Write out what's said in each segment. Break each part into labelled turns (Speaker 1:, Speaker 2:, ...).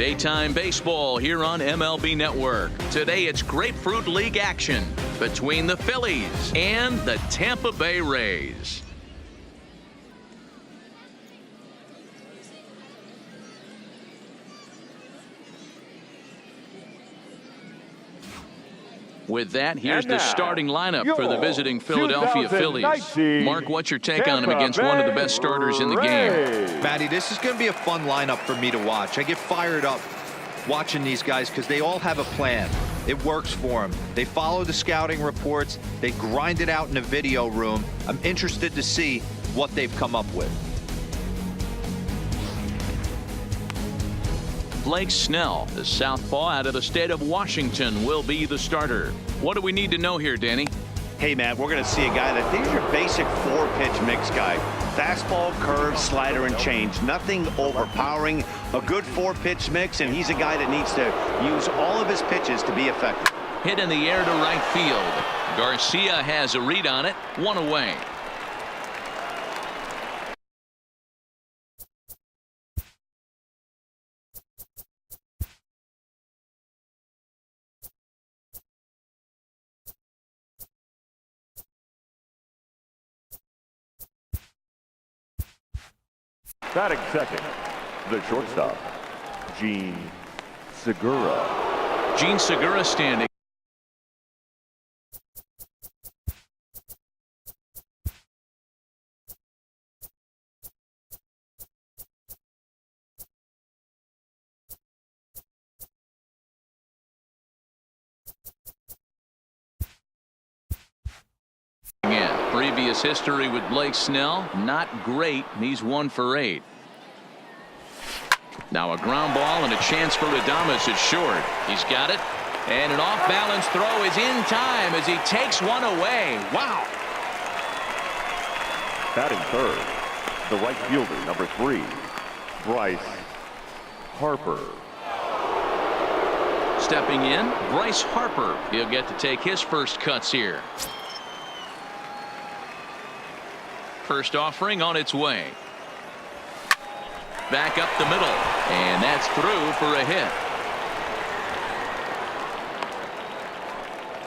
Speaker 1: Daytime baseball here on MLB Network. Today it's Grapefruit League action between the Phillies and the Tampa Bay Rays. With that, here's the starting lineup for the visiting Philadelphia Phillies. Mark, what's your take on him against one of the best starters in the game?
Speaker 2: Matty, this is going to be a fun lineup for me to watch. I get fired up watching these guys because they all have a plan. It works for them. They follow the scouting reports. They grind it out in the video room. I'm interested to see what they've come up with.
Speaker 1: Blake Snell, the southpaw out of the state of Washington, will be the starter. What do we need to know here, Danny?
Speaker 3: Hey, Matt, we're going to see a guy that he's your basic four-pitch mix guy. Fastball, curve, slider, and change. Nothing overpowering. A good four-pitch mix, and he's a guy that needs to use all of his pitches to be effective.
Speaker 1: Hit in the air to right field. Garcia has a read on it. One away.
Speaker 4: Batting second, the shortstop, Gene Segura.
Speaker 1: Gene Segura standing. Previous history with Blake Snell, not great. He's 1 for 8. Now a ground ball and a chance for Adames at short. He's got it. And an off-balance throw is in time as he takes one away. Wow.
Speaker 4: Batting third, the right fielder, number 3, Bryce Harper.
Speaker 1: Stepping in, Bryce Harper. He'll get to take his first cuts here. First offering on its way. Back up the middle, and that's through for a hit.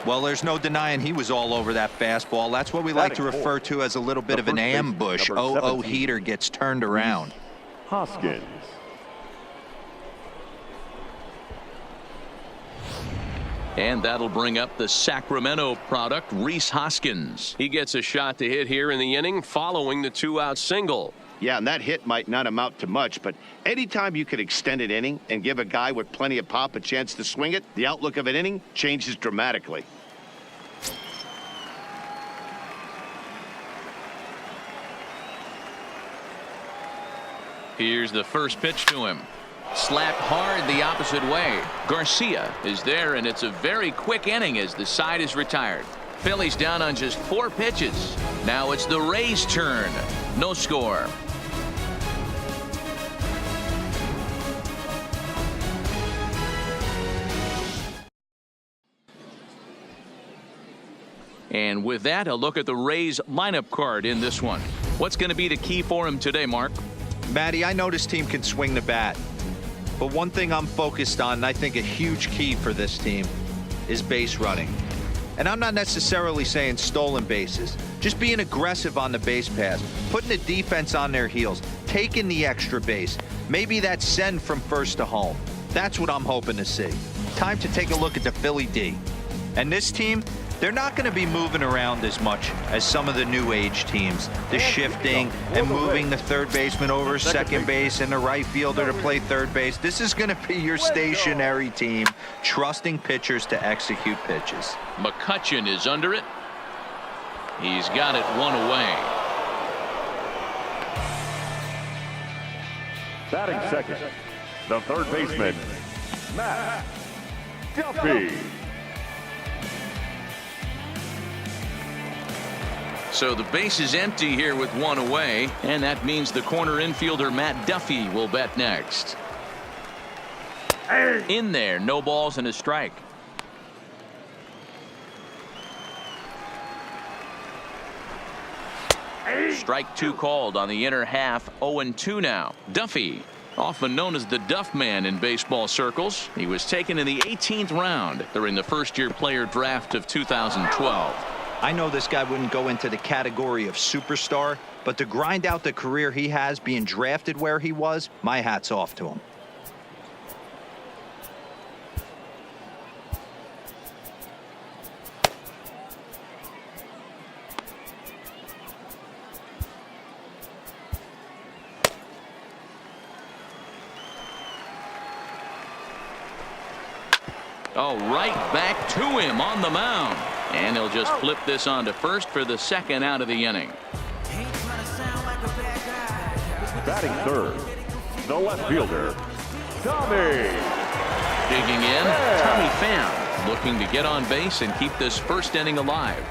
Speaker 2: Well, there's no denying he was all over that fastball. That's what we like to refer to as a little bit of an ambush. Oh, heater gets turned around.
Speaker 4: Hoskins.
Speaker 1: And that'll bring up the Sacramento product, Rhys Hoskins.
Speaker 5: He gets a shot to hit here in the inning following the 2-out single.
Speaker 3: Yeah, and that hit might not amount to much, but anytime you can extend an inning and give a guy with plenty of pop a chance to swing it, the outlook of an inning changes dramatically.
Speaker 1: Here's the first pitch to him. Slapped hard the opposite way. Garcia is there, and it's a very quick inning as the side is retired. Phillies down on just 4 pitches. Now it's the Rays' turn. No score. And with that, a look at the Rays lineup card in this one. What's going to be the key for him today, Mark?
Speaker 2: Matty, I know this team can swing the bat. But one thing I'm focused on, and I think a huge key for this team, is base running. And I'm not necessarily saying stolen bases. Just being aggressive on the base pass, putting the defense on their heels, taking the extra base. Maybe that send from first to home. That's what I'm hoping to see. Time to take a look at the Philly D. And this team, they're not going to be moving around as much as some of the new age teams. The shifting and moving the third baseman over second base and the right fielder to play third base. This is going to be your stationary team, trusting pitchers to execute pitches.
Speaker 1: McCutchen is under it. He's got it 1 away.
Speaker 4: Batting second, the third baseman, Matt Duffy.
Speaker 1: So the base is empty here with 1 away, and that means the corner infielder Matt Duffy will bat next. In there, no balls and a strike. Strike 2 called on the inner half. 0-2 now. Duffy Often known as the Duff Man in baseball circles, he was taken in the 18th round during the first-year player draft of 2012.
Speaker 2: I know this guy wouldn't go into the category of superstar, but to grind out the career he has being drafted where he was, my hat's off to him.
Speaker 1: Oh, right back to him on the mound. And he'll just flip this on to first for the second out of the inning.
Speaker 4: Batting third, the left fielder, Tommy.
Speaker 1: Digging in, Tommy Pham, looking to get on base and keep this first inning alive.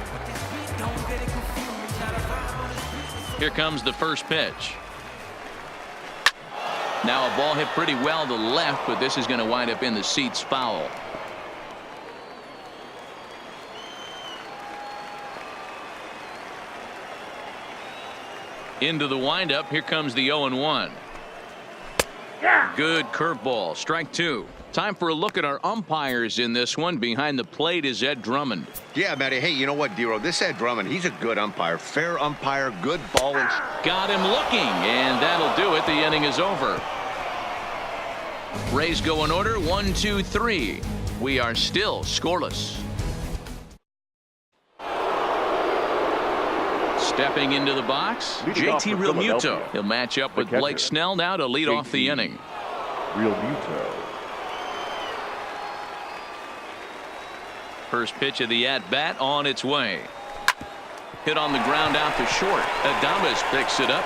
Speaker 1: Here comes the first pitch. Now a ball hit pretty well to left, but this is going to wind up in the seats foul. Into the windup. Here comes the 0-1. Good curveball. Strike two. Time for a look at our umpires in this one. Behind the plate is Ed Drummond.
Speaker 3: Yeah, Matty. Hey, you know what, Dero? This Ed Drummond, he's a good umpire. Fair umpire, good ball.
Speaker 1: Got him looking, and that'll do it. The inning is over. Rays go in order. 1, 2, 3. We are still scoreless. Stepping into the box, JT Realmuto. He'll match up with Blake Snell now to lead off the inning.
Speaker 4: Realmuto.
Speaker 1: First pitch of the at-bat on its way. Hit on the ground out to short. Adames picks it up.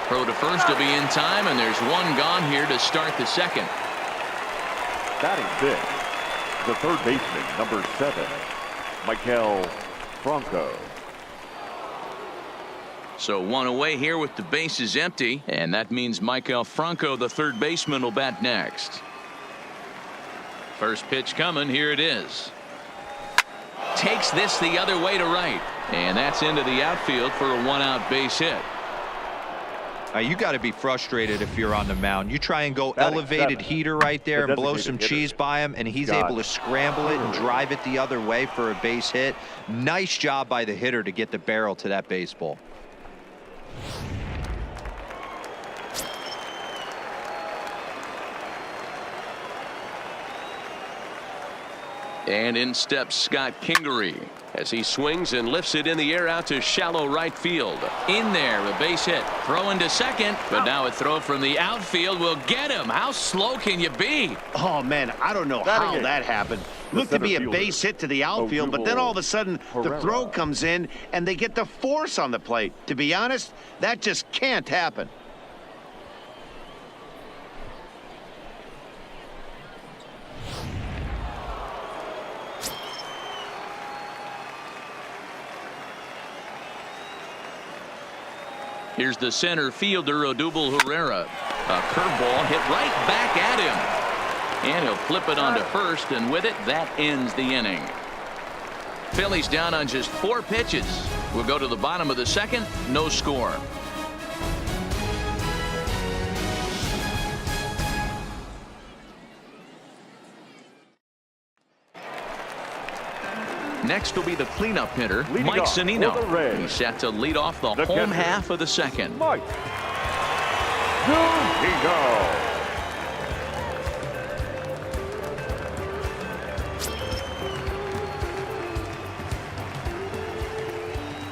Speaker 1: Throw to first to be in time, and there's one gone here to start the second.
Speaker 4: Batting fifth, the third baseman, number 7, Maikel Franco.
Speaker 1: So one away here with the bases empty, and that means Maikel Franco, the third baseman, will bat next. First pitch coming. Here it is. Takes this the other way to right, and that's into the outfield for a one-out base hit.
Speaker 2: You got to be frustrated if you're on the mound. You try and go elevated heater right there and blow some cheese by him, and he's able to scramble it and drive it the other way for a base hit. Nice job by the hitter to get the barrel to that baseball.
Speaker 1: And in steps Scott Kingery as he swings and lifts it in the air out to shallow right field. In there, a base hit. Throw into second, but now a throw from the outfield will get him. How slow can you be?
Speaker 3: Oh, man, I don't know how that happened. Looked to be a base hit to the outfield, but then all of a sudden the throw comes in and they get the force on the plate. To be honest, that just can't happen.
Speaker 1: Here's the center fielder, Odubel Herrera. A curveball hit right back at him. And he'll flip it onto first, and with it, that ends the inning. Phillies down on just 4 pitches. We'll go to the bottom of the second. No score. Next will be the cleanup hitter, Mike Zunino. He's set to lead off the home half of the second.
Speaker 4: Mike Zunino.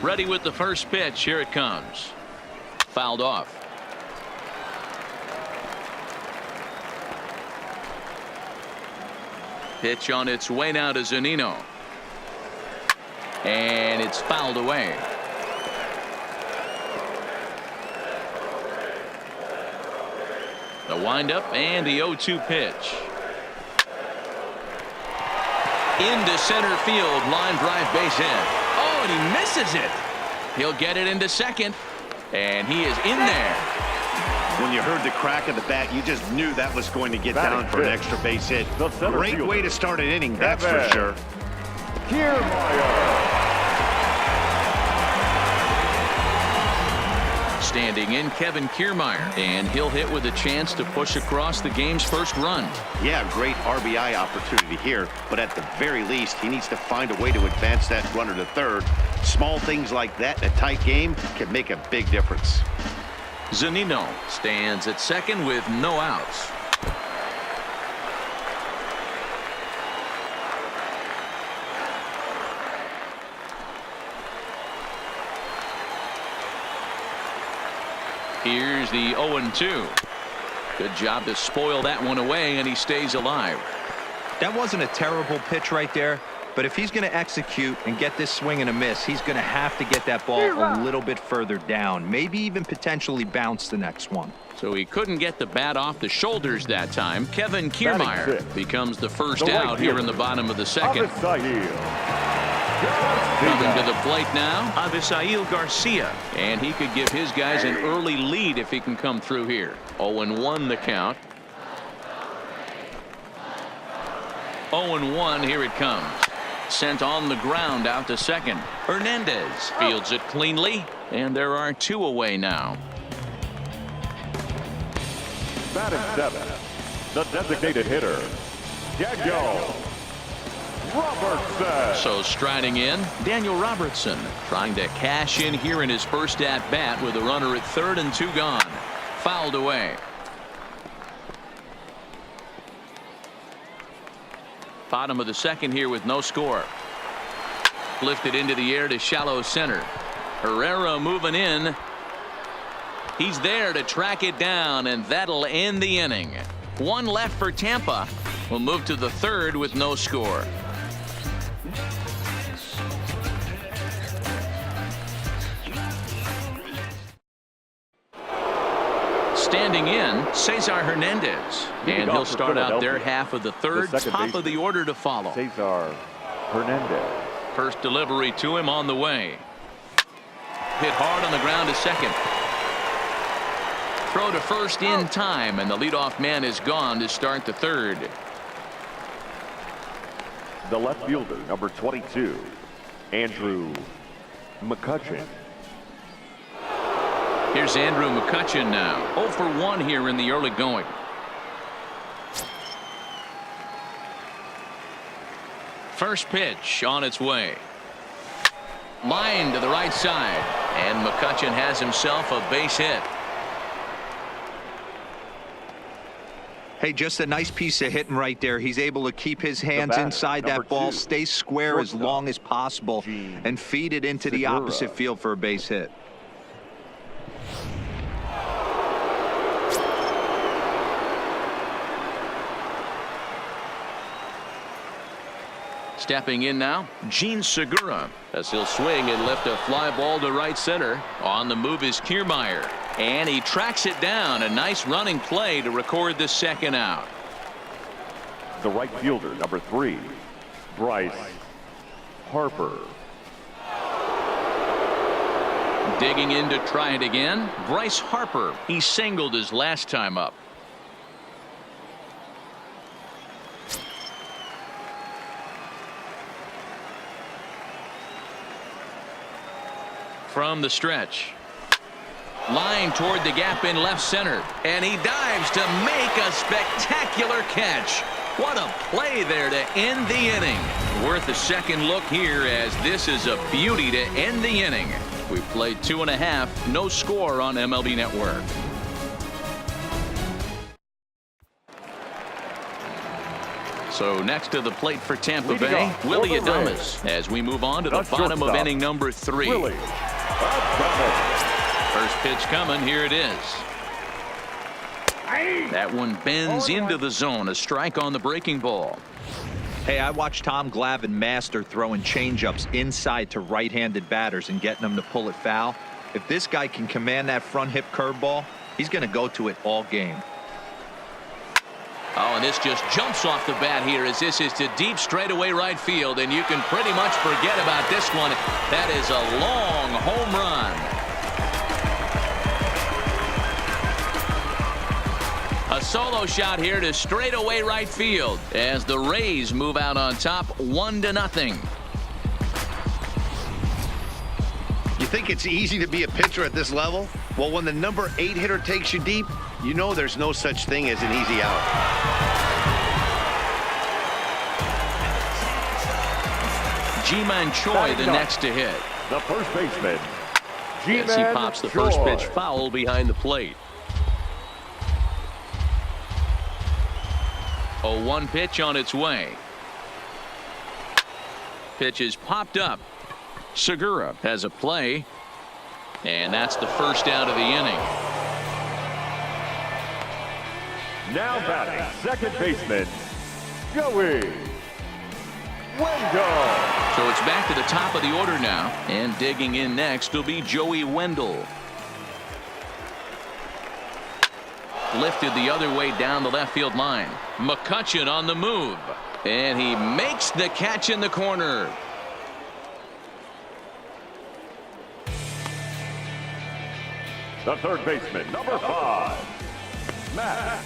Speaker 1: Ready with the first pitch. Here it comes. Fouled off. Pitch on its way now to Zunino. And it's fouled away. The windup and the 0-2 pitch. Into center field, line drive base hit. Oh, and he misses it. He'll get it into second, and he is in there.
Speaker 3: When you heard the crack of the bat, you just knew that was going to get down for an extra base hit. Great way to start an inning, that's for sure.
Speaker 1: standing in Kevin Kiermaier, and he'll hit with a chance to push across the game's first run.
Speaker 3: Yeah, great RBI opportunity here, but at the very least, he needs to find a way to advance that runner to third. Small things like that in a tight game can make a big difference.
Speaker 1: Zunino stands at second with no outs. Here's the 0-2. Good job to spoil that one away, and he stays alive.
Speaker 2: That wasn't a terrible pitch right there, but if he's going to execute and get this swing and a miss, he's going to have to get that ball a little bit further down, maybe even potentially bounce the next one.
Speaker 1: So he couldn't get the bat off the shoulders that time. Kevin Kiermaier becomes the first out here in the bottom of the second. Coming to the plate now, Avisail Garcia. And he could give his guys an early lead if he can come through here. 0-1 the count. 0-1, here it comes. Sent on the ground out to second. Hernandez fields it cleanly, and there are 2 away now.
Speaker 4: Batting 7, the designated hitter, Daniel Robertson.
Speaker 1: So striding in, Daniel Robertson trying to cash in here in his first at bat with a runner at third and 2 gone. Fouled away. Bottom of the second here with no score. Lifted into the air to shallow center. Herrera moving in. He's there to track it down, and that'll end the inning. 1 left for Tampa. We'll move to the third with no score. Standing in, Cesar Hernandez, and he'll start out their half of the third. Top of the order to follow.
Speaker 4: Cesar Hernandez.
Speaker 1: First delivery to him on the way. Hit hard on the ground to second. Throw to first in time, and the leadoff man is gone to start the third.
Speaker 4: The left fielder, number 22, Andrew McCutchen.
Speaker 1: Here's Andrew McCutchen now. 0 for 1 here in the early going. First pitch on its way. Line to the right side, and McCutchen has himself a base hit.
Speaker 2: Hey, just a nice piece of hitting right there. He's able to keep his hands inside that ball, stay square as long as possible, and feed it into the opposite field for a base hit.
Speaker 1: Stepping in now, Gene Segura, as he'll swing and lift a fly ball to right center. On the move is Kiermaier, and he tracks it down. A nice running play to record the second out.
Speaker 4: The right fielder, number 3, Bryce Harper.
Speaker 1: Digging in to try it again, Bryce Harper. He singled his last time up. From the stretch. Line toward the gap in left center. And he dives to make a spectacular catch. What a play there to end the inning. Worth a second look here, as this is a beauty to end the inning. We've played 2.5. No score on MLB Network. So next to the plate for Tampa Bay, Willie Adames, as we move on to the bottom of inning number 3. First pitch coming. Here it is. That one bends into the zone. A strike on the breaking ball.
Speaker 2: Hey, I watched Tom Glavine master throwing changeups inside to right-handed batters and getting them to pull it foul. If this guy can command that front hip curveball, he's going to go to it all game.
Speaker 1: Oh, and this just jumps off the bat here, as this is to deep straightaway right field, and you can pretty much forget about this one. That is a long home run. A solo shot here to straightaway right field as the Rays move out on top 1-0.
Speaker 3: You think it's easy to be a pitcher at this level? Well, when the number 8 hitter takes you deep, you know there's no such thing as an easy out.
Speaker 1: Ji-Man Choi the next to hit.
Speaker 4: The first baseman,
Speaker 5: As he pops the first pitch foul behind the plate.
Speaker 1: A 1 pitch on its way. Pitch is popped up. Segura has a play. And that's the first out of the inning.
Speaker 4: Now batting, second baseman, Joey Wendell.
Speaker 1: So it's back to the top of the order now. And digging in next will be Joey Wendell. Lifted the other way down the left field line. McCutchen on the move. And he makes the catch in the corner.
Speaker 4: The third baseman, number 5, Matt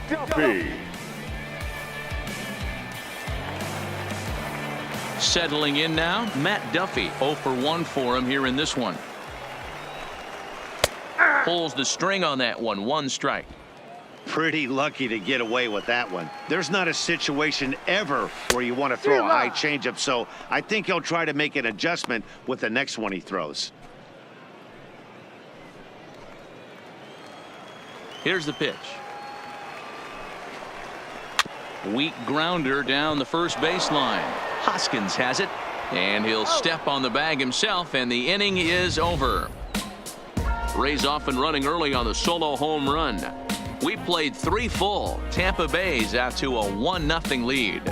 Speaker 4: Duffy.
Speaker 1: Settling in now, Matt Duffy. 0 for 1 for him here in this one. Pulls the string on that one. 1 strike.
Speaker 3: Pretty lucky to get away with that one. There's not a situation ever where you want to throw a high changeup, so I think he'll try to make an adjustment with the next one he throws.
Speaker 1: Here's the pitch. Weak grounder down the first baseline. Hoskins has it, and he'll step on the bag himself, and the inning is over. Rays off and running early on the solo home run. We played 3 full. Tampa Bay's out to a 1-0 lead.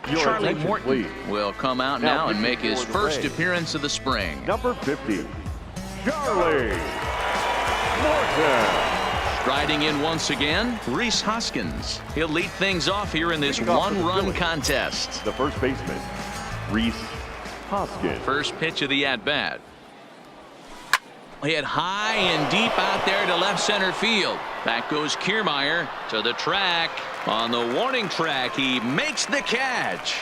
Speaker 4: Your
Speaker 1: Charlie
Speaker 4: attention,
Speaker 1: Morton
Speaker 4: please.
Speaker 1: will come out now and make his first appearance of the spring.
Speaker 4: Number 50, Charlie Morton.
Speaker 1: Striding in once again, Rhys Hoskins. He'll lead things off here in this one-run contest.
Speaker 4: The first baseman, Rhys Hoskins.
Speaker 1: First pitch of the at-bat. Hit high and deep out there to left center field. Back goes Kiermaier to the track. On the warning track, he makes the catch.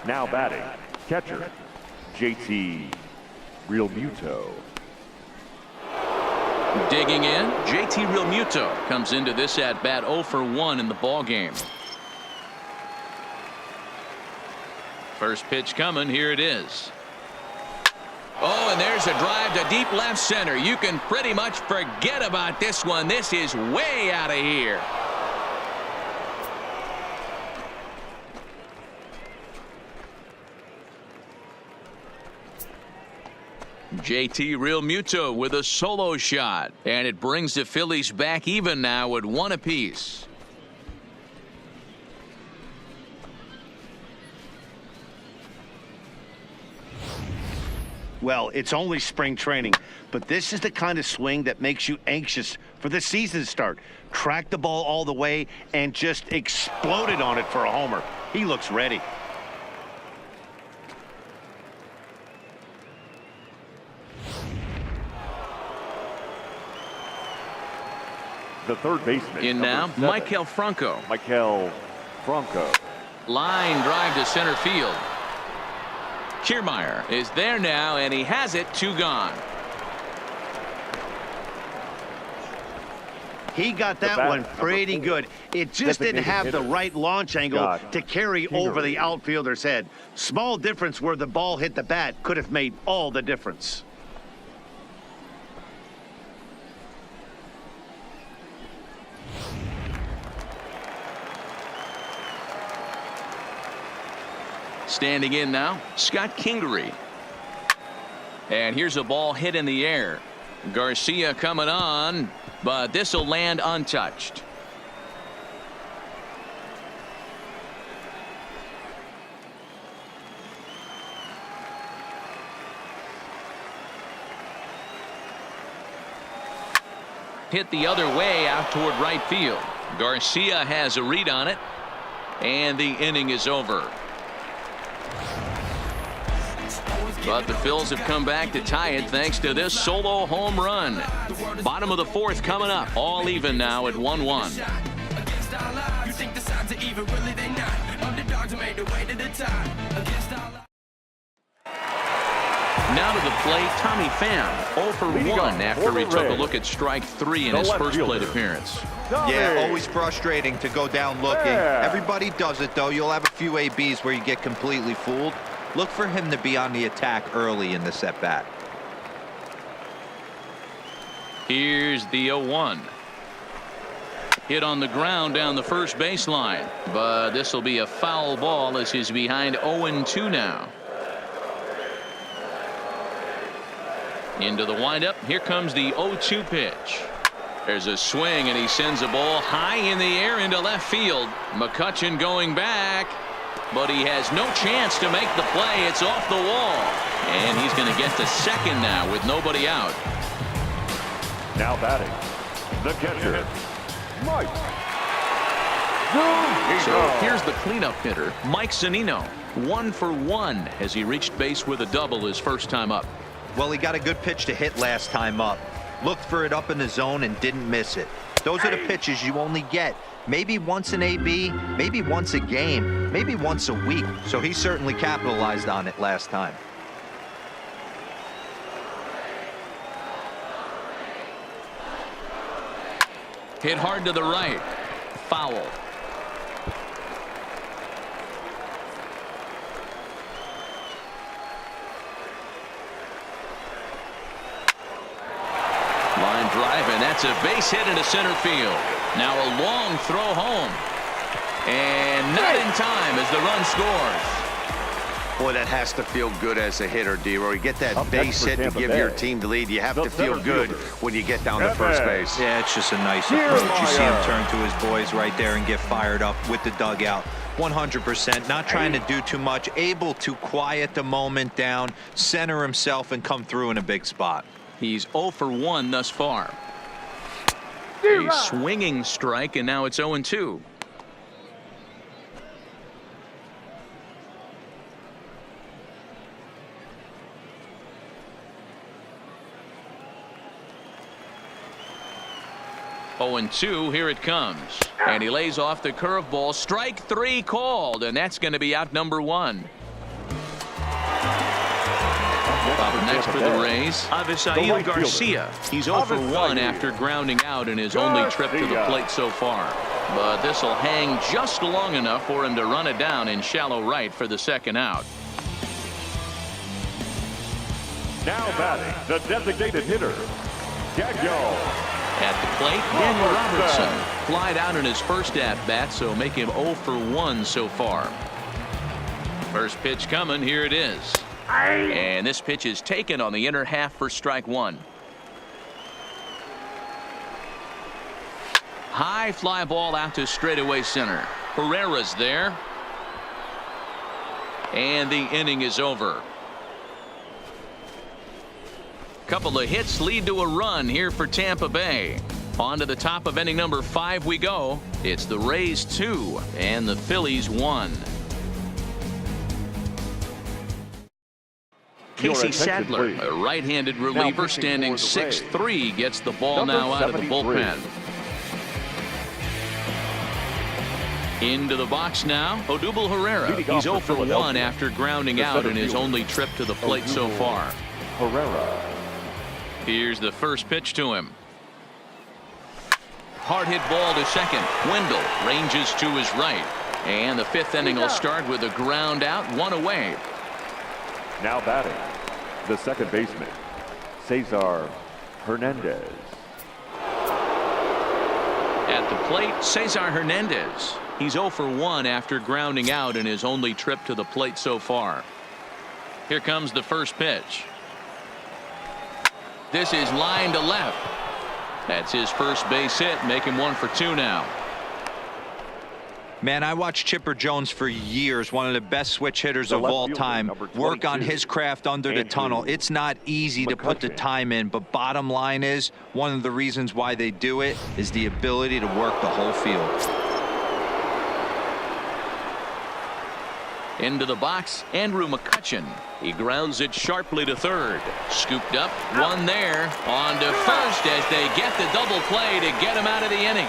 Speaker 4: Now batting, catcher, JT Realmuto.
Speaker 1: Digging in, JT Realmuto comes into this at-bat 0 for 1 in the ballgame. First pitch coming, here it is. Oh, and there's a drive to deep left center. You can pretty much forget about this one. This is way out of here. JT Realmuto with a solo shot, and it brings the Phillies back even now at 1 apiece.
Speaker 3: Well, it's only spring training, but this is the kind of swing that makes you anxious for the season to start. Track the ball all the way and just exploded on it for a homer. He looks ready.
Speaker 4: The third baseman.
Speaker 1: In now, Maikel Franco.
Speaker 4: Maikel Franco.
Speaker 1: Line drive to center field. Kiermaier is there now, and he has it. 2 gone.
Speaker 3: He got that one pretty good. It just didn't have the right launch angle to carry over the outfielder's head. Small difference where the ball hit the bat could have made all the difference.
Speaker 1: Standing in now, Scott Kingery. And here's a ball hit in the air. Garcia coming on, but this will land untouched. Hit the other way out toward right field. Garcia has a read on it, and the inning is over. But the Phils have come back to tie it thanks to this solo home run. Bottom of the 4th coming up. All even now at 1-1. Now to the plate, Tommy Pham, 0 for 1 after he took a look at strike 3 in his first plate appearance.
Speaker 2: Yeah, always frustrating to go down looking. Everybody does it, though. You'll have a few ABs where you get completely fooled. Look for him to be on the attack early in the at-bat.
Speaker 1: Here's the 0-1. Hit on the ground down the first baseline, but this will be a foul ball as he's behind 0-2 now. Into the windup. Here comes the 0-2 pitch. There's a swing, and he sends a ball high in the air into left field. McCutchen going back, but he has no chance to make the play. It's off the wall, and he's going to get to second now with nobody out.
Speaker 4: Now batting, the catcher, Mike.
Speaker 1: So here's the cleanup hitter, Mike Zunino, 1 for 1 as he reached base with a double his first time up.
Speaker 2: Well, he got a good pitch to hit last time up. Looked for it up in the zone and didn't miss it. Those are the pitches you only get maybe once an AB, maybe once a game, maybe once a week. So he certainly capitalized on it last time.
Speaker 1: Hit hard to the right. Foul. Line drive, and that's a base hit into center field. Now a long throw home. And not in time as the run scores.
Speaker 3: Boy, that has to feel good as a hitter, D-Roy. You get that
Speaker 4: Up
Speaker 3: base
Speaker 4: next for
Speaker 3: hit to
Speaker 4: Tampa
Speaker 3: give
Speaker 4: Bay.
Speaker 3: your team the lead. You have
Speaker 4: The
Speaker 3: to feel
Speaker 4: center
Speaker 3: good
Speaker 4: fielder.
Speaker 3: when you get down to first base.
Speaker 2: Yeah, it's just a nice
Speaker 4: Here's
Speaker 2: approach. You see him
Speaker 4: Meyer.
Speaker 2: turn to his boys right there and get fired up with the dugout. 100%, not trying to do too much, able to quiet the moment down, center himself, and come through in a big spot.
Speaker 1: He's 0 for 1 thus far. A swinging strike, and now it's 0-2. And 2, here it comes, and he lays off the curveball. Strike 3 called, and that's going to be out number 1. Up next for the Rays, Avisail Garcia. He's 0 for 1 after grounding out in his only trip to the plate so far. But this will hang just long enough for him to run it down in shallow right for the second out.
Speaker 4: Now batting, the designated hitter, Daniel.
Speaker 1: At the plate, Daniel Robertson flied out in his first at-bat, so make him 0 for 1 so far. First pitch coming, here it is. And this pitch is taken on the inner half for strike 1. High fly ball out to straightaway center. Herrera's there. And the inning is over. Couple of hits lead to a run here for Tampa Bay. On to the top of inning number 5 we go. It's the Rays 2 and the Phillies 1. Casey Sadler, a right-handed reliever standing 6'3", gets the ball now out of the bullpen. Into the box now, Odubel Herrera. He's 0 for 1 after grounding out in his only trip to the plate so far.
Speaker 4: Herrera.
Speaker 1: Here's the first pitch to him. Hard hit ball to second. Wendell ranges to his right. And the 5th inning will start with a ground out, 1 away.
Speaker 4: Now batting, the second baseman, Cesar Hernandez.
Speaker 1: At the plate, Cesar Hernandez. He's 0 for 1 after grounding out in his only trip to the plate so far. Here comes the first pitch. This is line to left. That's his first base hit, making 1 for 2 now.
Speaker 2: Man, I watched Chipper Jones for years, one of the best switch hitters of all time, work on his craft under the tunnel. It's not easy to put the time in, but bottom line is, one of the reasons why they do it is the ability to work the whole field.
Speaker 1: Into the box, Andrew McCutchen. He grounds it sharply to third. Scooped up, 1 there. On to first as they get the double play to get him out of the inning.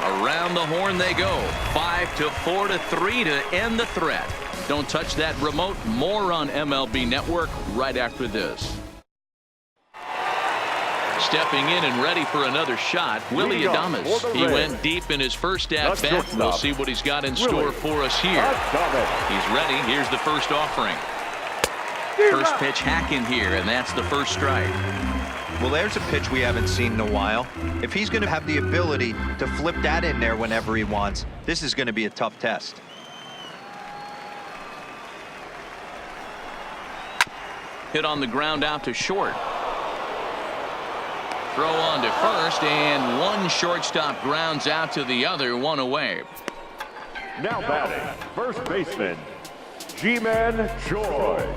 Speaker 1: Around the horn they go. 5-4 to 3 to end the threat. Don't touch that remote. More on MLB Network right after this. Stepping in and ready for another shot, Willie Adames. He went deep in his first at bat. We'll see what he's got in store for us here. He's ready. Here's the first offering. First pitch hacking here, and that's the first strike.
Speaker 2: Well, there's a pitch we haven't seen in a while. If he's going to have the ability to flip that in there whenever he wants, this is going to be a tough test.
Speaker 1: Hit on the ground out to short. Throw on to first, and one shortstop grounds out to the other, one away.
Speaker 4: Now batting, first baseman, Ji-Man Choi.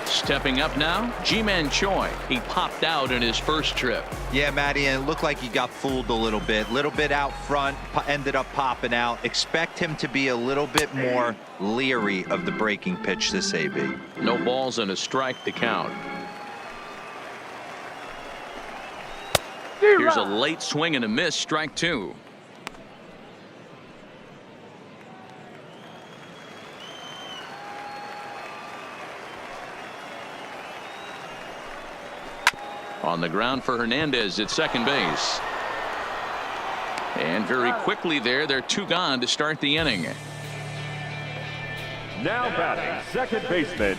Speaker 1: Stepping up now, Ji-Man Choi. He popped out in his first trip.
Speaker 2: Yeah, Matty, and it looked like he got fooled a little bit out front, ended up popping out. Expect him to be a little bit more leery of the breaking pitch this AB.
Speaker 1: No balls and a strike to count. Here's a late swing and a miss, strike two. On the ground for Hernandez at second base. And very quickly there, they're two gone to start the inning.
Speaker 4: Now batting, second baseman,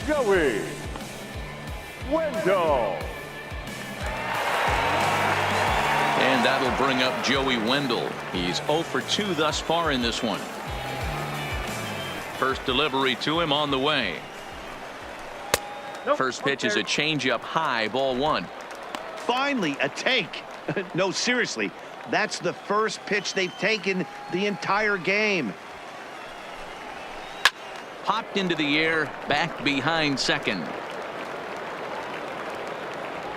Speaker 4: Joey Wendell.
Speaker 1: And that'll bring up Joey Wendell. He's 0 for 2 thus far in this one. First delivery to him on the way. First pitch is a changeup high, ball one.
Speaker 3: Finally, a take. No, seriously, that's the first pitch they've taken the entire game.
Speaker 1: Popped into the air, back behind second.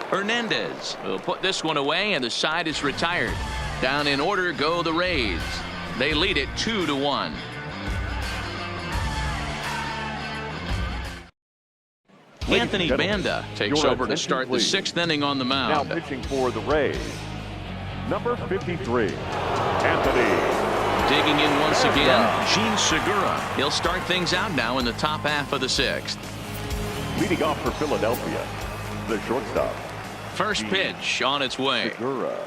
Speaker 1: Hernandez will put this one away, and the side is retired. Down in order go the Rays. They lead it 2-1. Anthony Banda takes over to start the 6th inning on the mound.
Speaker 4: Now pitching for the Rays, number 53, Anthony.
Speaker 1: Digging in once again, Gene Segura. He'll start things out now in the top half of the 6th.
Speaker 4: Leading off for Philadelphia, the shortstop.
Speaker 1: First pitch on its way.
Speaker 4: Segura.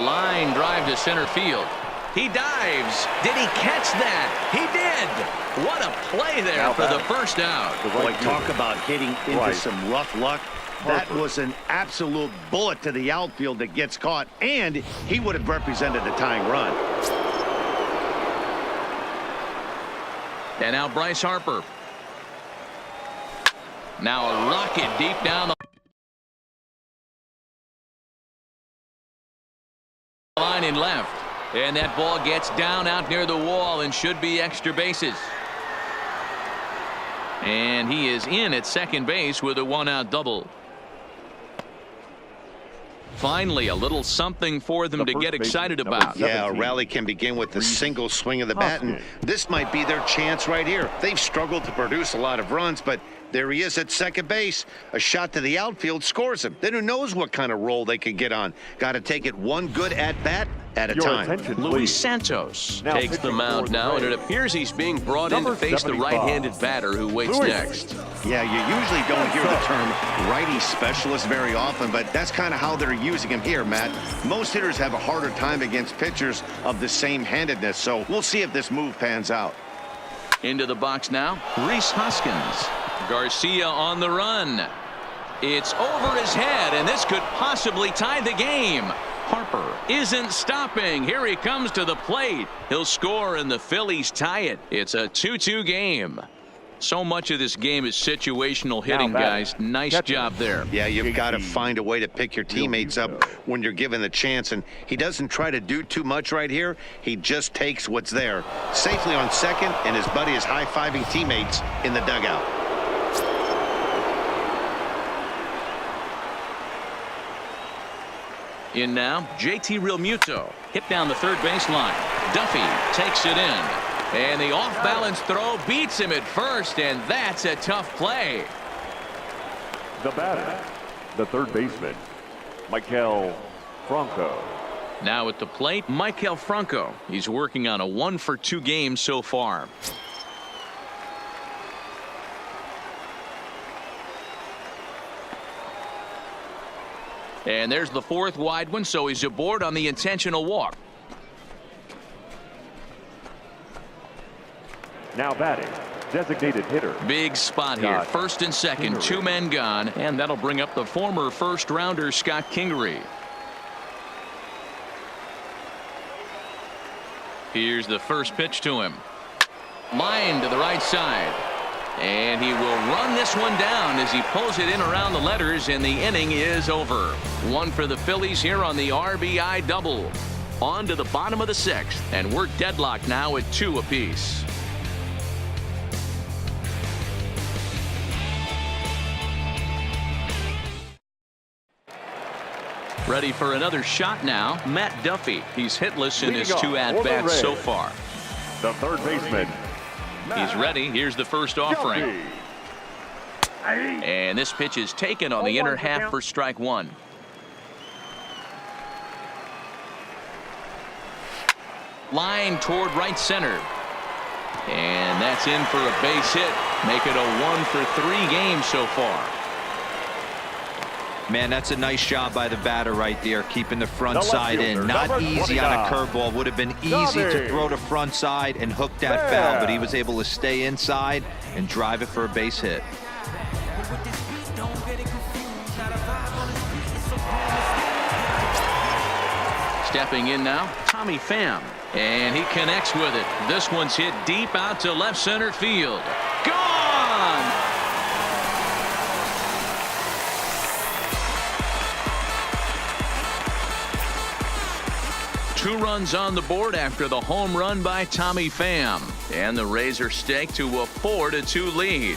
Speaker 1: Line drive to center field. He dives. Did he catch that? He did. What a play there for the first out.
Speaker 3: Boy, talk about hitting into some rough luck. That was an absolute bullet to the outfield that gets caught, and he would have represented the tying run.
Speaker 1: And now Bryce Harper. Now a rocket deep down the line in left. And that ball gets down out near the wall and should be extra bases. And he is in at second base with a one-out double. Finally, a little something for them to get excited about.
Speaker 3: Yeah, a rally can begin with a single swing of the bat, and this might be their chance right here. They've struggled to produce a lot of runs, but there he is at second base. A shot to the outfield scores him. Then who knows what kind of role they could get on. Got to take it one good at-bat at a time.
Speaker 1: Luis Santos takes the mound now, and it appears he's being brought in to face the right-handed batter who waits next.
Speaker 3: Yeah, you usually don't hear the term righty specialist very often, but that's kind of how they're using him here, Matt. Most hitters have a harder time against pitchers of the same handedness, so we'll see if this move pans out.
Speaker 1: Into the box now, Rhys Hoskins. Garcia on the run. It's over his head, and this could possibly tie the game. Harper isn't stopping. Here he comes to the plate. He'll score, and the Phillies tie it. It's a 2-2 game. So much of this game is situational hitting, guys. Nice job there.
Speaker 3: Yeah, you've got to find a way to pick your teammates up when you're given the chance, and he doesn't try to do too much right here. He just takes what's there. Safely on second, and his buddy is high-fiving teammates in the dugout.
Speaker 1: In now, JT Realmuto. Hit down the third baseline. Duffy takes it in. And the off-balance throw beats him at first, and that's a tough play.
Speaker 4: The batter, the third baseman, Maikel Franco.
Speaker 1: Now at the plate, Maikel Franco. He's working on a 1-for-2 game so far. And there's the fourth wide one, so he's aboard on the intentional walk.
Speaker 4: Now batting, designated hitter.
Speaker 1: Big spot here. First and second,
Speaker 4: Kingery.
Speaker 1: 2 men gone, and that'll bring up the former first-rounder Scott Kingery. Here's the first pitch to him. Line to the right side. And he will run this one down as he pulls it in around the letters, and the inning is over. 1 for the Phillies here on the RBI double. On to the bottom of the 6th, and we're deadlocked now at 2 apiece. Ready for another shot now, Matt Duffy. He's hitless in his 2 at-bats so far.
Speaker 4: The third baseman.
Speaker 1: He's ready. Here's the first offering. And this pitch is taken on the inner half for strike 1. Line toward right center. And that's in for a base hit. Make it a 1-for-3 game so far.
Speaker 2: Man, that's a nice job by the batter right there, keeping the front
Speaker 4: The left
Speaker 2: side in.
Speaker 4: fielder,
Speaker 2: Not
Speaker 4: number
Speaker 2: easy on a
Speaker 4: 29.
Speaker 2: curveball. Would have been easy to throw to front side and hook that foul, but he was able to stay inside and drive it for a base hit.
Speaker 1: Stepping in now, Tommy Pham. And he connects with it. This one's hit deep out to left center field. Gone! Two runs on the board after the home run by Tommy Pham. And the Rays are staked to a 4-2 lead.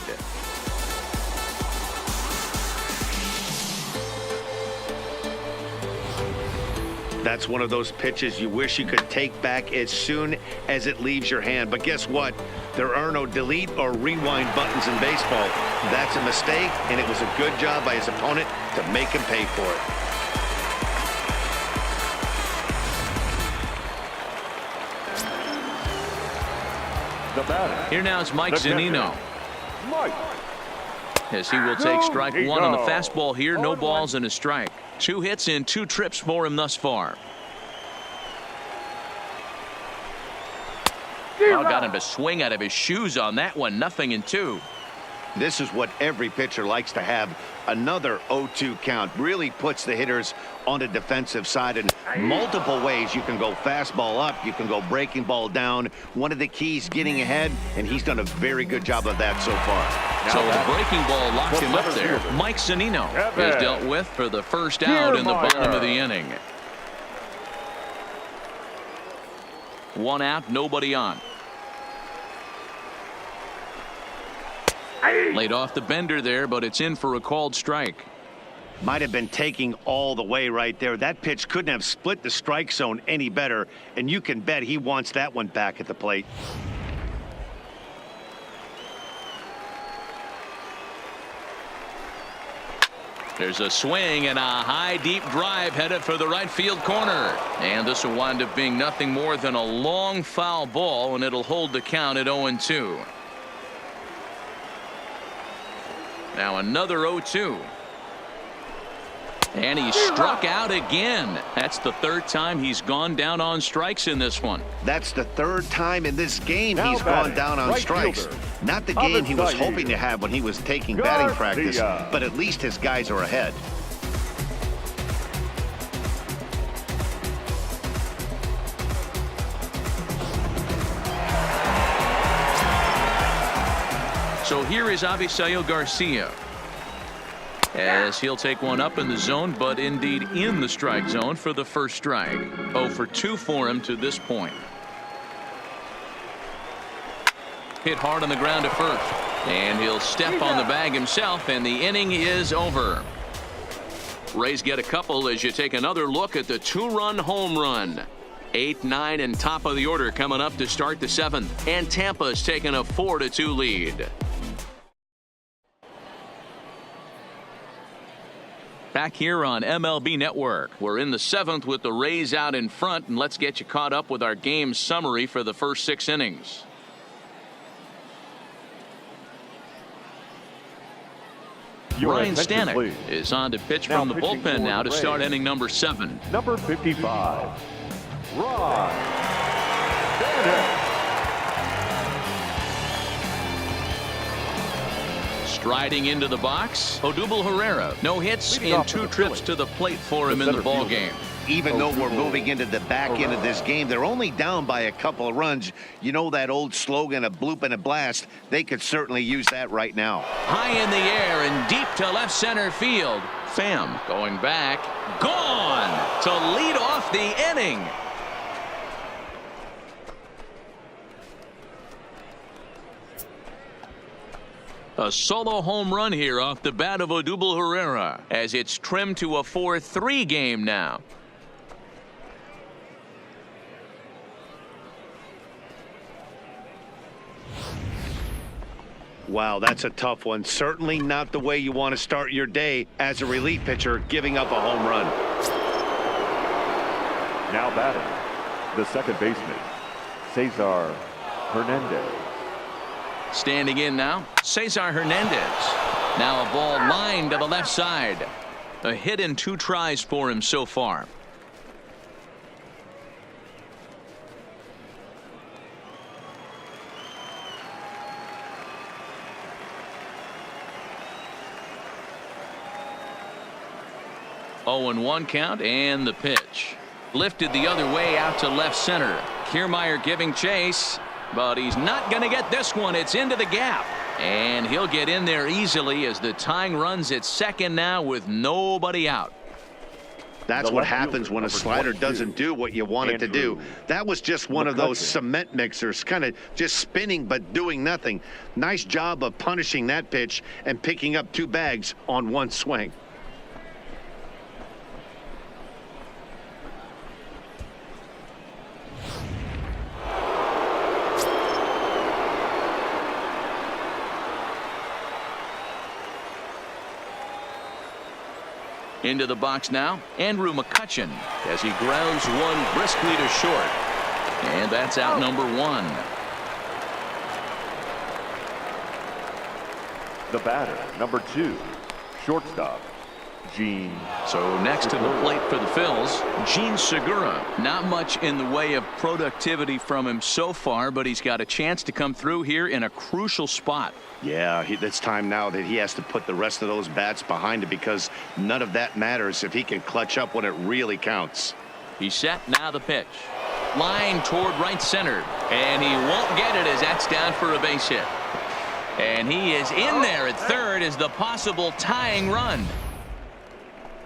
Speaker 3: That's one of those pitches you wish you could take back as soon as it leaves your hand. But guess what? There are no delete or rewind buttons in baseball. That's a mistake, and it was a good job by his opponent to make him pay for it.
Speaker 4: The batter.
Speaker 1: Here now is Mike
Speaker 4: The catcher.
Speaker 1: Zunino.
Speaker 4: Mike.
Speaker 1: As he will take strike 1 on the
Speaker 4: Zunino.
Speaker 1: fastball here. No
Speaker 4: 0-1.
Speaker 1: balls and a strike. 2 hits and 2 trips for him thus far. Got him to swing out of his shoes on that one. 0-2.
Speaker 3: This is what every pitcher likes to have. Another 0-2 count really puts the hitters on the defensive side in multiple ways. You can go fastball up, you can go breaking ball down. One of the keys getting ahead, and he's done a very good job of that so far.
Speaker 1: So the breaking ball locked him up there. Mike Zunino is dealt with for the first out in the bottom of the inning. 1 out, nobody on. Laid off the bender there, but it's in for a called strike.
Speaker 3: Might have been taking all the way right there. That pitch couldn't have split the strike zone any better, and you can bet he wants that one back at the plate.
Speaker 1: There's a swing and a high deep drive headed for the right field corner, and this will wind up being nothing more than a long foul ball, and it'll hold the count at 0-2. Now another 0-2. And he struck out again. That's the 3rd time he's gone down on strikes in this one.
Speaker 3: That's the 3rd time in this game
Speaker 4: Now
Speaker 3: he's
Speaker 4: batting,
Speaker 3: gone down on
Speaker 4: right
Speaker 3: strikes.
Speaker 4: fielder,
Speaker 3: Not the game he was
Speaker 4: Philadelphie.
Speaker 3: hoping to have when he was taking batting practice,
Speaker 4: Garcia.
Speaker 3: but at least his guys are ahead.
Speaker 1: So here is Avisail Garcia, as he'll take one up in the zone, but indeed in the strike zone for the first strike. 0 for 2 for him to this point. Hit hard on the ground to first, and he'll step on the bag himself, and the inning is over. Rays get a couple as you take another look at the 2-run home run. 8, 9, and top of the order coming up to start the 7th, and Tampa's taking a 4-2 lead. Back here on MLB Network, we're in the 7th with the Rays out in front, and let's get you caught up with our game summary for the first 6 innings. Ryan Stanek is on to pitch from the bullpen now to start inning number 7.
Speaker 4: Number 55, Ryan Stanek.
Speaker 1: Striding into the box, Odubel Herrera. No hits in 2 trips to the plate for him in the ball game.
Speaker 3: Even though we're moving into the back end of this game, they're only down by a couple of runs. You know that old slogan, a bloop and a blast. They could certainly use that right now.
Speaker 1: High in the air and deep to left center field. Pham going back. Gone to lead off the inning. A solo home run here off the bat of Odubel Herrera as it's trimmed to a 4-3 game now.
Speaker 3: Wow, that's a tough one. Certainly not the way you want to start your day as a relief pitcher, giving up a home run.
Speaker 4: Now batting, the second baseman, Cesar Hernandez.
Speaker 1: Standing in now, Cesar Hernandez. Now a ball lined to the left side. A hit in 2 tries for him so far. Oh, and 1 count, and the pitch. Lifted the other way out to left center. Kiermaier giving chase, but he's not going to get this one. It's into the gap, and he'll get in there easily as the tying run's at second now with nobody out.
Speaker 3: That's what happens when a slider doesn't do what you want it to do. That was just one of those cement mixers, kind of just spinning but doing nothing. Nice job of punishing that pitch and picking up 2 bags on 1 swing.
Speaker 1: Into the box now, Andrew McCutchen as he grounds one briskly to short. And that's out number 1.
Speaker 4: The batter, number 2, shortstop, Gene.
Speaker 1: So next to the plate for the Phils, Gene Segura. Not much in the way of productivity from him so far, but he's got a chance to come through here in a crucial spot.
Speaker 3: Yeah, it's time now that he has to put the rest of those bats behind it, because none of that matters if he can clutch up when it really counts.
Speaker 1: He's set, now the pitch. Line toward right center, and he won't get it as that's down for a base hit. And he is in there at third as the possible tying run.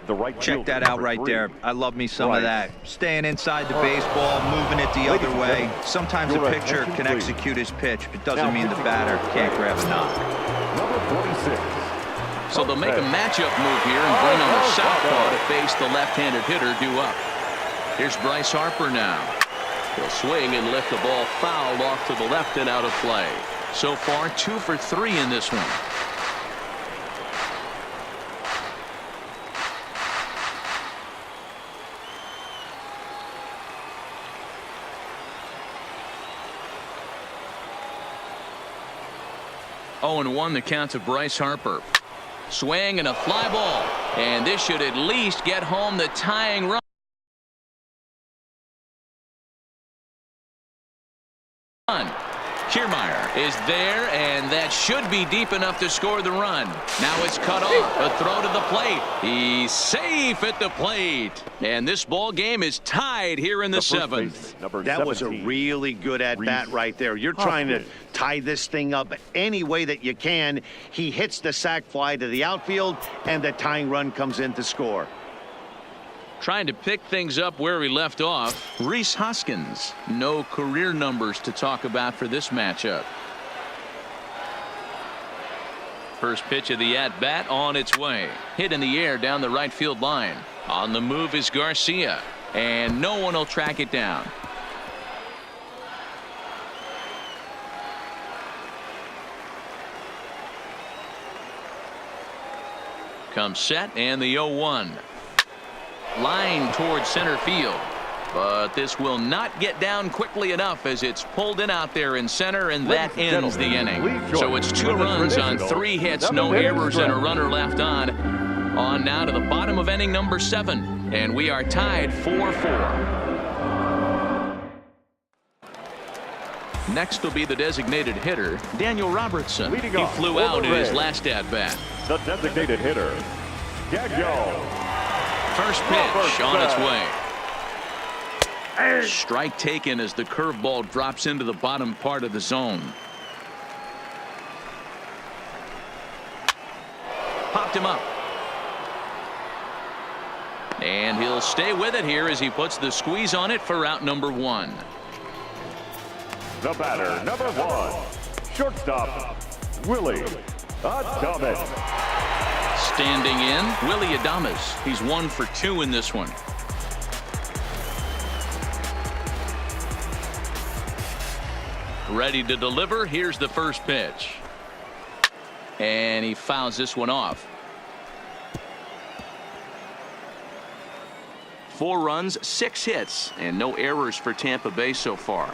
Speaker 4: The right
Speaker 2: Check that out right there. I love me some of that. Staying inside the baseball, moving it the other way. Sometimes a pitcher can execute his pitch, but doesn't mean the batter can't grab a knock.
Speaker 4: Number 46.
Speaker 1: So they'll make a matchup move here and bring on the southpaw to face the left-handed hitter due up. Here's Bryce Harper now. He'll swing and lift the ball fouled off to the left and out of play. So far 2 for 3 in this one. Oh, and 1 the count to Bryce Harper. Swing and a fly ball, and this should at least get home the tying run. Kiermaier is there, and that should be deep enough to score the run. Now it's cut off. A throw to the plate. He's safe at the plate. And this ball game is tied here in the 7th.
Speaker 3: That was a really good at-bat right there. You're trying to tie this thing up any way that you can. He hits the sac fly to the outfield, and the tying run comes in to score.
Speaker 1: Trying to pick things up where we left off, Rhys Hoskins. No career numbers to talk about for this matchup. First pitch of the at-bat on its way. Hit in the air down the right field line. On the move is Garcia, and no one will track it down. comes set, and the 0-1. Line towards center field. But this will not get down quickly enough as it's pulled in out there in center, and that ends the inning. So it's 2 runs on 3 hits, no errors, and a runner left on. On now to the bottom of inning number 7, and we are tied 4-4. Next will be the designated hitter, Daniel Robertson. He flew out in his last at-bat.
Speaker 4: The designated hitter, Daniel.
Speaker 1: First pitch on its way. Strike taken as the curveball drops into the bottom part of the zone. Popped him up. And he'll stay with it here as he puts the squeeze on it for out number 1.
Speaker 4: The batter, number 1, shortstop, Willie Adames.
Speaker 1: Standing in, Willie Adames. He's 1 for 2 in this one. Ready to deliver. Here's the first pitch. And he fouls this one off. 4 runs, 6 hits, and no errors for Tampa Bay so far.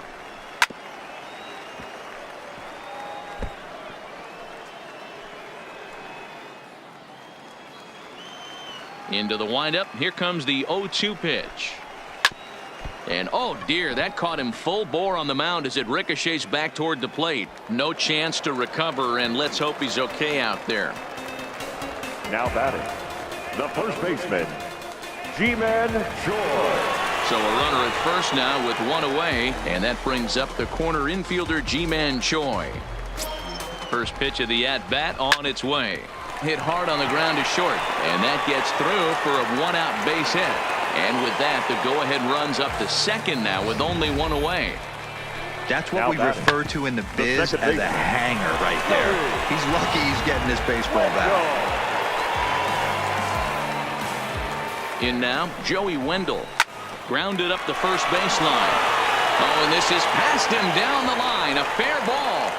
Speaker 1: Into the windup. Here comes the 0-2 pitch. And oh dear, that caught him full bore on the mound as it ricochets back toward the plate. No chance to recover, and let's hope he's okay out there.
Speaker 4: Now batting, the first baseman, G-Man Choi.
Speaker 1: So a runner at first now with 1 away, and that brings up the corner infielder G-Man Choi. First pitch of the at-bat on its way. Hit hard on the ground to short, and that gets through for a 1-out base hit. And with that, the go-ahead runs up to second now with only 1 away.
Speaker 2: That's what we refer to in the biz as a hanger right there. He's lucky he's getting this baseball back.
Speaker 1: In now, Joey Wendell. Grounded up the first baseline. Oh, and this is past him down the line. A fair ball.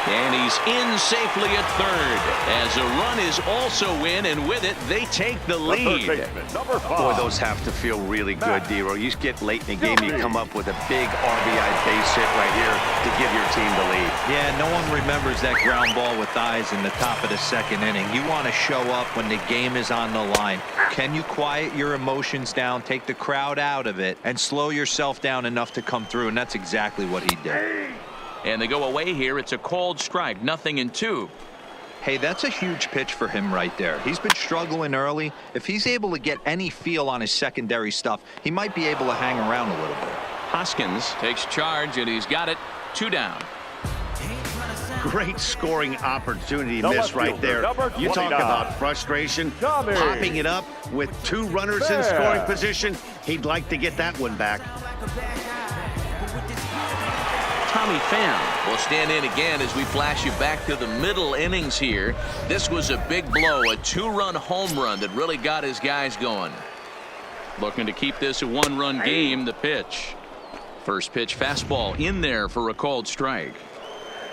Speaker 1: And he's in safely at third as a run is also in, and with it they take the lead.
Speaker 3: Boy, those have to feel really good, D-Row. You get late in the game, you come up with a big RBI base hit right here to give your team the lead.
Speaker 2: Yeah, no one remembers that ground ball with eyes in the top of the 2nd inning. You want to show up when the game is on the line. Can you quiet your emotions down, take the crowd out of it, and slow yourself down enough to come through? And that's exactly what he did.
Speaker 1: And they go away here. It's a called strike, 0-2.
Speaker 2: Hey, that's a huge pitch for him right there. He's been struggling early. If he's able to get any feel on his secondary stuff, he might be able to hang around a little bit.
Speaker 1: Hoskins takes charge, and he's got it. 2 down.
Speaker 3: Great scoring opportunity missed right there. You talk about frustration. Popping it up with 2 runners in scoring position. He'd like to get that one back.
Speaker 1: Tommy Pham will stand in again as we flash you back to the middle innings here. This was a big blow, a 2-run home run that really got his guys going. Looking to keep this a 1-run game. The pitch. First pitch fastball in there for a called strike.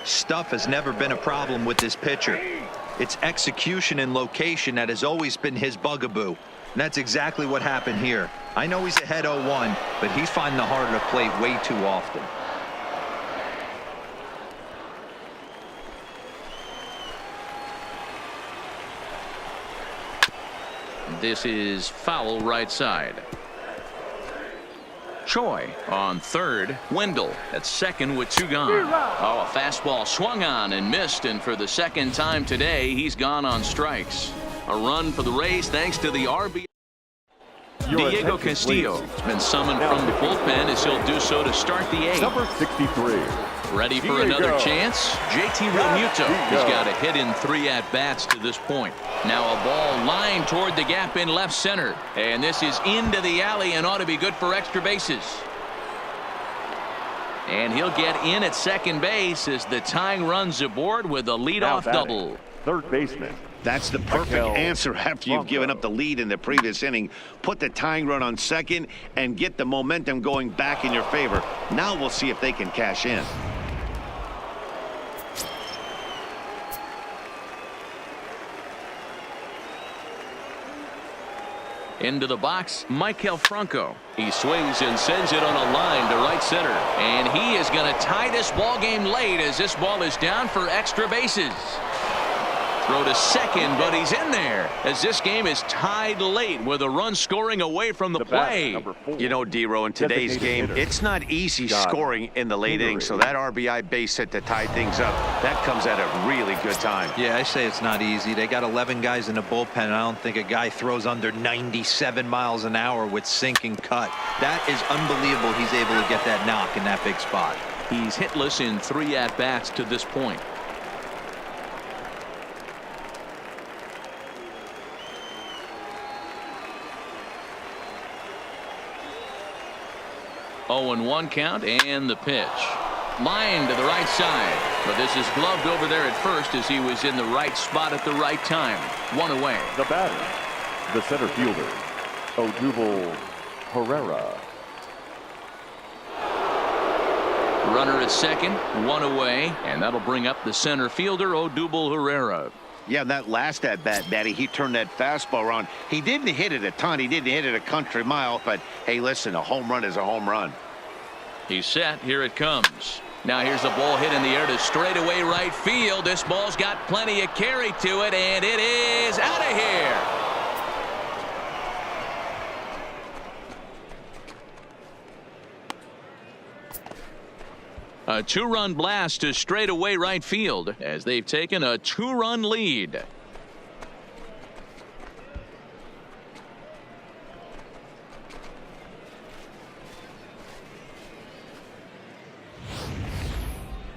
Speaker 2: Stuff has never been a problem with this pitcher. It's execution and location that has always been his bugaboo. And that's exactly what happened here. I know he's ahead 0-1, but he's finding the heart of the plate way too often.
Speaker 1: This is foul right side. Choi on third. Wendell at second with 2 gone. Oh, a fastball swung on and missed, and for the 2nd time today, he's gone on strikes. A run for the Rays thanks to the RBI. Diego Castillo has been summoned from the bullpen as he'll do so to start the 8th.
Speaker 4: Number 63.
Speaker 1: Ready for another chance? JT Realmuto has got a hit in 3 at-bats to this point. Now a ball lined toward the gap in left center. And this is into the alley and ought to be good for extra bases. And he'll get in at second base as the tying run's aboard with a leadoff double.
Speaker 4: Third baseman.
Speaker 3: That's the perfect answer after you've given up the lead in the previous inning. Put the tying run on second and get the momentum going back in your favor. Now we'll see if they can cash in.
Speaker 1: Into the box, Maikel Franco.
Speaker 5: He swings and sends it on a line to right center.
Speaker 1: And he is going to tie this ball game late as this ball is down for extra bases. Throw to second, but he's in there as this game is tied late with a run scoring away from the play.
Speaker 3: You know, D-Row, in today's game, it's not easy scoring in the late innings, so that RBI base hit to tie things up, that comes at a really good time.
Speaker 2: Yeah, I say it's not easy. They got 11 guys in the bullpen, and I don't think a guy throws under 97 miles an hour with sinking cut. That is unbelievable he's able to get that knock in that big spot.
Speaker 1: He's hitless in 3 at-bats to this point. Oh, and 1 count, and the pitch. Line to the right side, but this is gloved over there at first as he was in the right spot at the right time. 1 away.
Speaker 4: The batter, the center fielder, Odubel Herrera.
Speaker 1: Runner at second, 1 away, and that'll bring up the center fielder, Odubel Herrera.
Speaker 3: Yeah, that last at-bat, Daddy, he turned that fastball around. He didn't hit it a ton. He didn't hit it a country mile. But, hey, listen, a home run is a home run.
Speaker 1: He's set. Here it comes. Now here's a ball hit in the air to straightaway right field. This ball's got plenty of carry to it, and it is out of here. A 2-run blast to straightaway right field as they've taken a 2-run lead.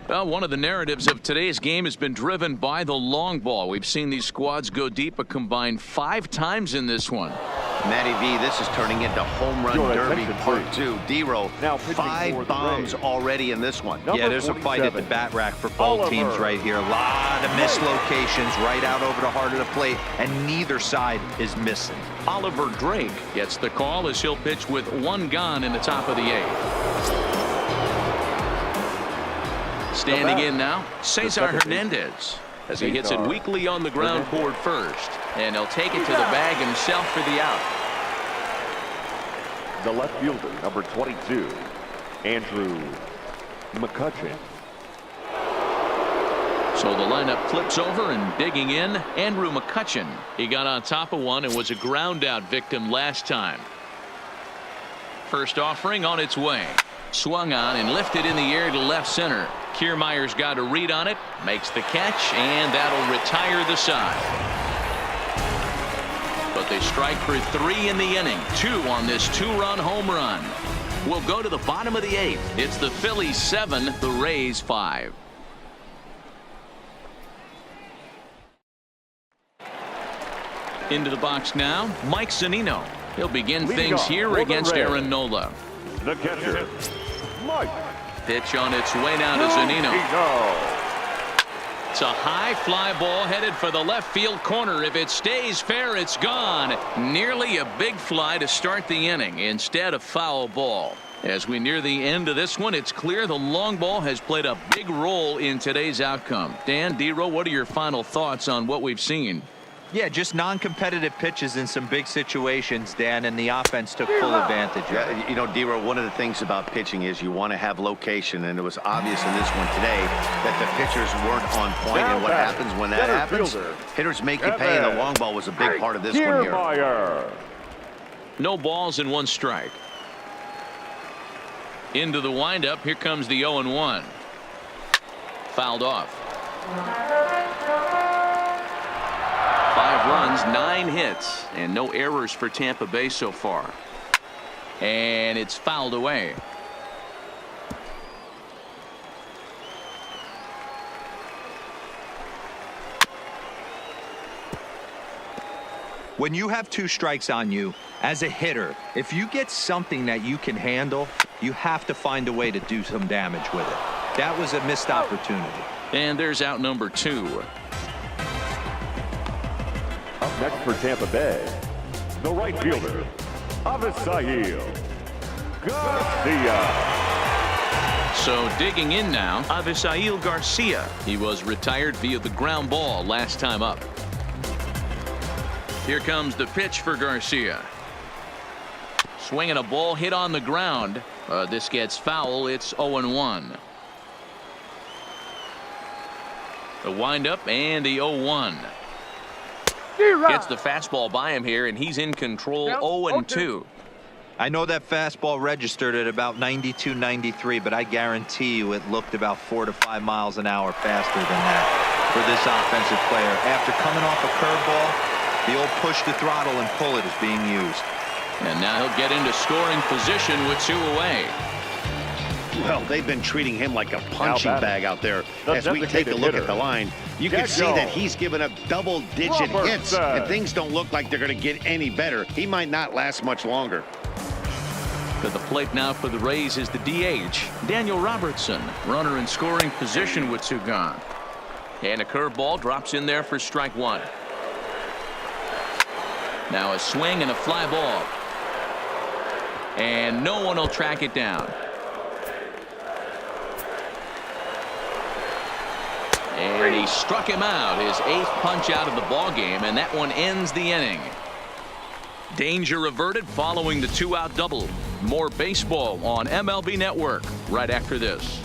Speaker 1: Well, one of the narratives of today's game has been driven by the long ball. We've seen these squads go deep a combined 5 times in this one.
Speaker 3: Matty V, this is turning into home run derby part 2. D-Row, 5 bombs already in this one.
Speaker 2: Yeah, there's a fight at the bat rack for both teams right here. A lot of mislocations right out over the heart of the plate, and neither side is missing.
Speaker 1: Oliver Drake gets the call as he'll pitch with 1 gone in the top of the 8th. Standing in now, Cesar Hernandez as he hits it weakly on the ground toward first, and he'll take it to the bag himself for the out.
Speaker 4: The left fielder, number 22, Andrew McCutchen.
Speaker 1: So the lineup flips over, and digging in, Andrew McCutchen. He got on top of one and was a ground out victim last time. First offering on its way. Swung on and lifted in the air to left center. Kiermaier's got a read on it, makes the catch, and that'll retire the side. But they strike for 3 in the inning, 2 on this 2-run home run. We'll go to the bottom of the 8th. It's the Phillies 7, the Rays 5. Into the box now, Mike Zunino. He'll begin things here against Aaron Nola.
Speaker 4: The catcher, Mike.
Speaker 1: Pitch on its way now to Zunino. It's a high fly ball headed for the left field corner. If it stays fair, it's gone. Nearly a big fly to start the inning instead of foul ball. As we near the end of this one, it's clear the long ball has played a big role in today's outcome. Dan, D-Row, what are your final thoughts on what we've seen?
Speaker 2: Yeah, just non-competitive pitches in some big situations, Dan, and the offense took full advantage of it.
Speaker 3: Yeah, you know, D-Row, one of the things about pitching is you want to have location, and it was obvious in this one today that the pitchers weren't on point. And what happens when that happens? Hitters make you pay, and the long ball was a big part of this one here.
Speaker 1: No balls and 1 strike. Into the windup. Here comes the 0-1. Fouled off. 5 runs, 9 hits, and no errors for Tampa Bay so far. And it's fouled away.
Speaker 2: When you have 2 strikes on you, as a hitter, if you get something that you can handle, you have to find a way to do some damage with it. That was a missed opportunity.
Speaker 1: And there's out number 2.
Speaker 4: Up next for Tampa Bay, the right fielder, Avisail Garcia.
Speaker 1: So digging in now, Avisail Garcia. He was retired via the ground ball last time up. Here comes the pitch for Garcia. Swinging a ball hit on the ground. This gets foul. It's 0-1. The windup and the 0-1. Gets the fastball by him here, and he's in control. 0-2.
Speaker 2: I know that fastball registered at about 92, 93, but I guarantee you it looked about 4 to 5 miles an hour faster than that for this offensive player. After coming off a curveball, the old push the throttle and pull it is being used.
Speaker 1: And now he'll get into scoring position with 2 away.
Speaker 3: Well, they've been treating him like a punching bag out there. As we take a look at the line, you can see that he's given up double-digit hits, and things don't look like they're going to get any better. He might not last much longer.
Speaker 1: To the plate now for the Rays is the DH, Daniel Robertson. Runner in scoring position with 2 gone. And a curveball drops in there for strike 1. Now a swing and a fly ball. And no one will track it down. And he struck him out, his 8th punch out of the ball game, and that one ends the inning. Danger averted following the 2-out double. More baseball on MLB Network right after this.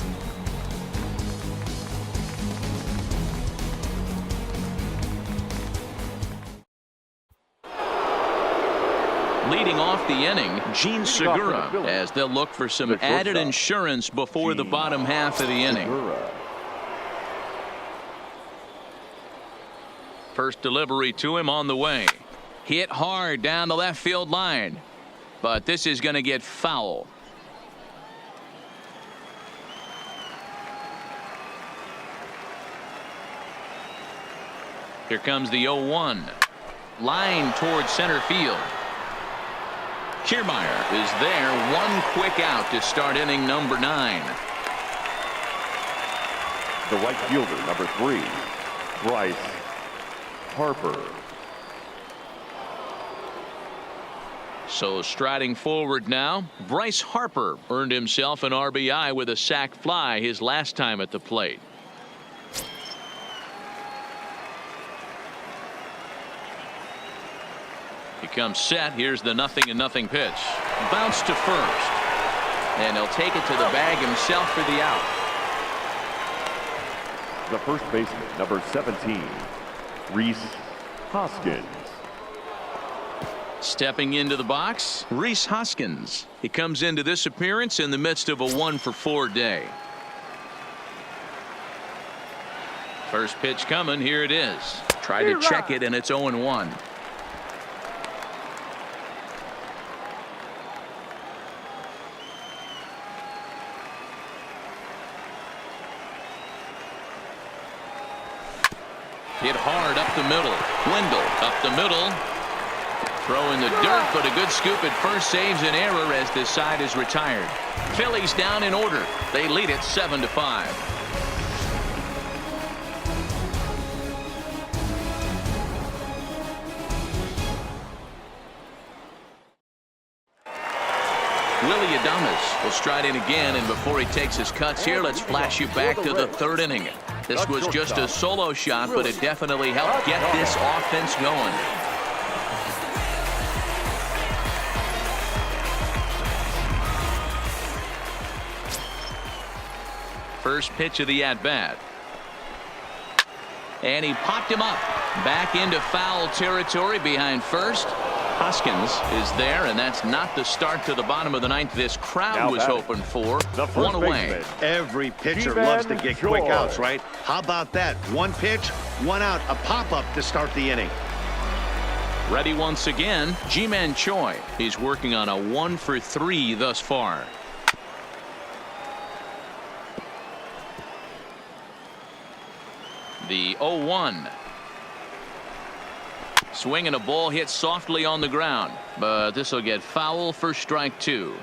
Speaker 1: Leading off the inning, Gene Segura, as they'll look for some added insurance before the bottom half of the inning. First delivery to him on the way. Hit hard down the left field line. But this is going to get foul. Here comes the 0-1. Line towards center field. Kiermaier is there. 1 quick out to start inning number 9.
Speaker 4: The right fielder, number 3, Bryce Harper.
Speaker 1: So striding forward now, Bryce Harper earned himself an RBI with a sac fly his last time at the plate. He comes set. Here's the 0-0 pitch. Bounce to first. And he'll take it to the bag himself for the out.
Speaker 4: The first baseman, number 17, Rhys Hoskins.
Speaker 1: Stepping into the box, Rhys Hoskins. He comes into this appearance in the midst of a 1-for-4 day. First pitch coming. Here it is. Try to check it, and it's 0-1. Hit hard up the middle. Wendell up the middle. Throw in the dirt, but a good scoop at first saves an error as this side is retired. Phillies down in order. They lead it 7-5. Willie Adames will stride in again, and before he takes his cuts here, let's flash you back to the 3rd inning. This was just a solo shot, but it definitely helped get this offense going. First pitch of the at-bat. And he popped him up. Back into foul territory behind first. Hoskins is there, and that's not the start to the bottom of the 9th this crowd was hoping for. 1 away.
Speaker 3: Every pitcher loves to get quick outs, right? How about that? 1 pitch, 1 out, a pop-up to start the inning.
Speaker 1: Ready once again, Ji-Man Choi. He's working on a 1-for-3 thus far. The 0-1. Swing and a ball hit softly on the ground, but this will get foul for strike 2.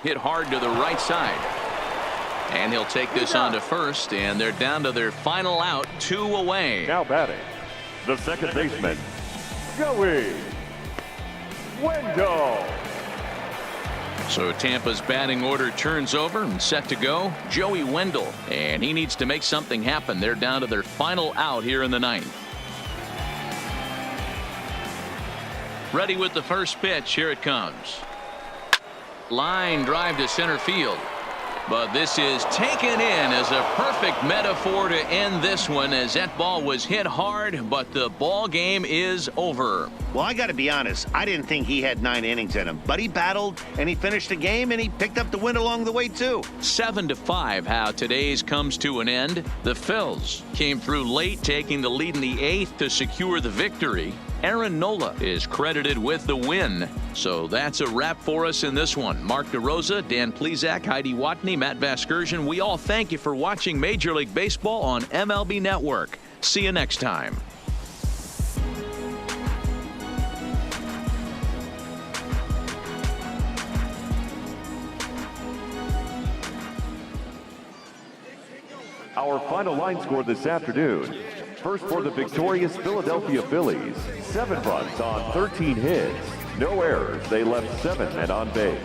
Speaker 1: Hit hard to the right side. And he'll take this on to first, and they're down to their final out, 2 away.
Speaker 4: Now batting, the second baseman, Joey Wendell.
Speaker 1: So Tampa's batting order turns over and set to go. Joey Wendell, and he needs to make something happen. They're down to their final out here in the ninth. Ready with the first pitch. Here it comes. Line drive to center field. But this is taken in as a perfect metaphor to end this one, as that ball was hit hard, but the ball game is over.
Speaker 3: Well, I got to be honest. I didn't think he had 9 innings in him, but he battled and he finished the game and he picked up the win along the way too.
Speaker 1: 7-5 how today's comes to an end. The Phils came through late, taking the lead in the 8th to secure the victory. Aaron Nola is credited with the win. So that's a wrap for us in this one. Mark DeRosa, Dan Plezak, Heidi Watney, Matt Vasgersian. We all thank you for watching Major League Baseball on MLB Network. See you next time.
Speaker 4: Our final line score this afternoon. First for the victorious Philadelphia Phillies, 7 runs on 13 hits. No errors. They left 7 men on base.